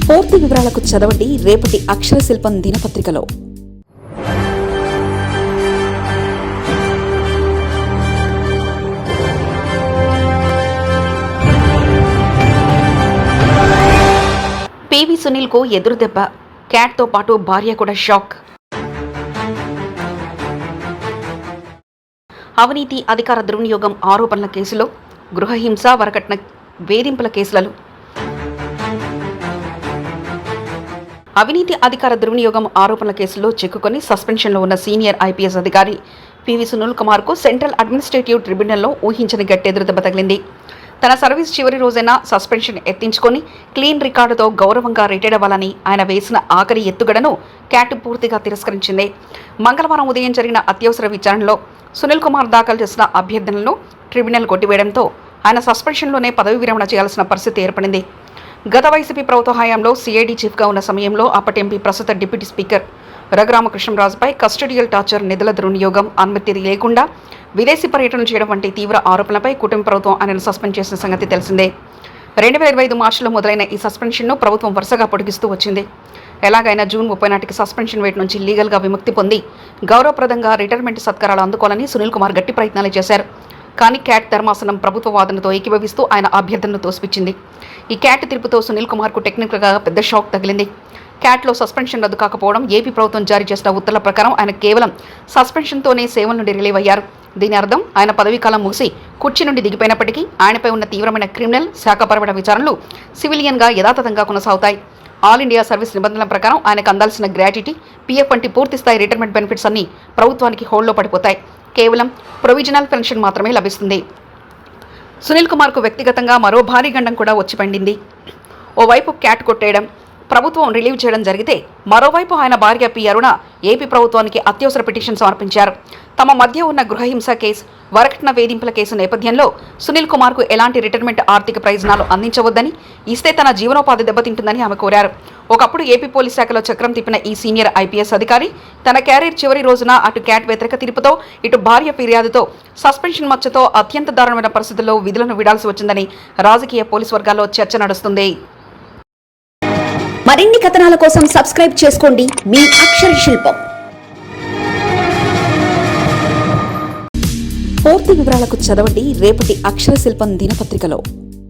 పూర్తి వివరాలకు చదవండి రేపటి అక్షర శిల్పం దినపత్రికలో. పివి సునీల్ కు ఎదురు దెబ్బ, క్యాట్ తో పాటు భార్య కూడా షాక్. అవినీతి అధికార దుర్వినియోగం ఆరోపణల కేసులో, గృహహింస వరకట్న వేధింపుల కేసులలో. అవినీతి అధికార దుర్వినియోగం ఆరోపణల కేసులో చిక్కుకొని సస్పెన్షన్లో ఉన్న సీనియర్ ఐపీఎస్ అధికారి పివి సునీల్ కుమార్ కు సెంట్రల్ అడ్మినిస్ట్రేటివ్ ట్రిబ్యునల్లో ఊహించని గట్టి ఎదురుదెబ్బ తగిలింది. తన సర్వీస్ చివరి రోజైన సస్పెన్షన్ ఎత్తించుకొని క్లీన్ రికార్డుతో గౌరవంగా రిటైర్ అవ్వాలని ఆయన వేసిన ఆఖరి ఎత్తుగడను క్యాట్ పూర్తిగా తిరస్కరించింది. మంగళవారం ఉదయం జరిగిన అత్యవసర విచారణలో సునీల్ కుమార్ దాఖలు చేసిన అభ్యర్థనలను ట్రిబ్యునల్ కొట్టివేయడంతో ఆయన సస్పెన్షన్లోనే పదవి విరమణ చేయాల్సిన పరిస్థితి ఏర్పడింది. గత వైసీపీ ప్రభుత్వ హయాంలో సిఐడి చీఫ్గా ఉన్న సమయంలో అప్పటి ఎంపీ ప్రస్తుత డిప్యూటీ స్పీకర్ రఘురామకృష్ణరాజుపై కస్టడియల్ టార్చర్, నిధుల దుర్వినియోగం, అనుమతి లేకుండా విదేశీ పర్యటనలు చేయడం వంటి తీవ్ర ఆరోపణలపై కూటమి ప్రభుత్వం ఆయనను సస్పెండ్ చేసిన సంగతి తెలిసిందే. 2025 మార్చిలో మొదలైన ఈ సస్పెన్షన్ను ప్రభుత్వం వరుసగా పొడిగిస్తూ వచ్చింది. ఎలాగైనా జూన్ 30 నాటికి సస్పెన్షన్ వేట్ నుంచి లీగల్గా విముక్తి పొంది గౌరవప్రదంగా రిటైర్మెంట్ సత్కారాలు అందుకోవాలని సునీల్ కుమార్ గట్టి ప్రయత్నాలు చేశారు. కానీ క్యాట్ ధర్మాసనం ప్రభుత్వ వాదనతో ఏకీభవిస్తూ ఆయన అభ్యర్థనను తోసిపుచ్చింది. ఈ క్యాట్ తీర్పుతో సునీల్ కుమార్కు టెక్నికల్గా పెద్ద షాక్ తగిలింది. క్యాట్లో సస్పెన్షన్ రద్దు కాకపోవడం, ఏపీ ప్రభుత్వం జారీ చేసిన ఉత్తర్వుల ప్రకారం ఆయన కేవలం సస్పెన్షన్తోనే సేవల నుండి రిలీవ్ అయ్యారు. దీని అర్థం ఆయన పదవీకాలం ముగిసి కుర్చీ నుండి దిగిపోయినప్పటికీ ఆయనపై ఉన్న తీవ్రమైన క్రిమినల్, శాఖపరమైన విచారణలు సివిలియన్గా యథాతథంగా కొనసాగుతాయి. ఆల్ ఇండియా సర్వీస్ నిబంధనల ప్రకారం ఆయనకు అందాల్సిన గ్రాట్యుటీ, పీఎఫ్ వంటి పూర్తిస్థాయి రిటైర్మెంట్ బెనిఫిట్స్ అన్ని ప్రభుత్వానికి హోల్డ్లో పడిపోతాయి. కేవలం ప్రొవిజనల్ పెన్షన్ మాత్రమే లభిస్తుంది. సునీల్ కుమార్కు వ్యక్తిగతంగా మరో భారీ గండం కూడా వచ్చి పండింది. ఓవైపు క్యాట్ కొట్టేయడం, ప్రభుత్వం రిలీవ్ చేయడం జరిగితే, మరోవైపు ఆయన భార్య పి అరుణ ఏపీ ప్రభుత్వానికి అత్యవసర పిటిషన్ సమర్పించారు. తమ మధ్య ఉన్న గృహహింస కేసు, వరకట్న వేధింపుల కేసు నేపథ్యంలో సునీల్ కుమార్కు ఎలాంటి రిటైర్మెంట్ ఆర్థిక ప్రయోజనాలు అందించవద్దని, ఇస్తే తన జీవనోపాధి దెబ్బతింటుందని ఆమె కోరారు. ఒకప్పుడు ఏపీ పోలీస్ శాఖలో చక్రం తిప్పిన ఈ సీనియర్ ఐపీఎస్ అధికారి తన క్యారియర్ చివరి రోజున అటు క్యాట్ వ్యతిరేక తీర్పుతో, ఇటు భార్య ఫిర్యాదుతో, సస్పెన్షన్ మచ్చతో అత్యంత దారుణమైన పరిస్థితుల్లో విధులను విడాల్సి వచ్చిందని రాజకీయ పోలీస్ వర్గాల్లో చర్చ నడుస్తుంది. మరిన్ని కథనాల కోసం సబ్స్క్రైబ్ చేసుకోండి మీ అక్షర శిల్పం. పూర్తి వివరాలకు చదవండి రేపటి అక్షర శిల్పం దినపత్రికలో.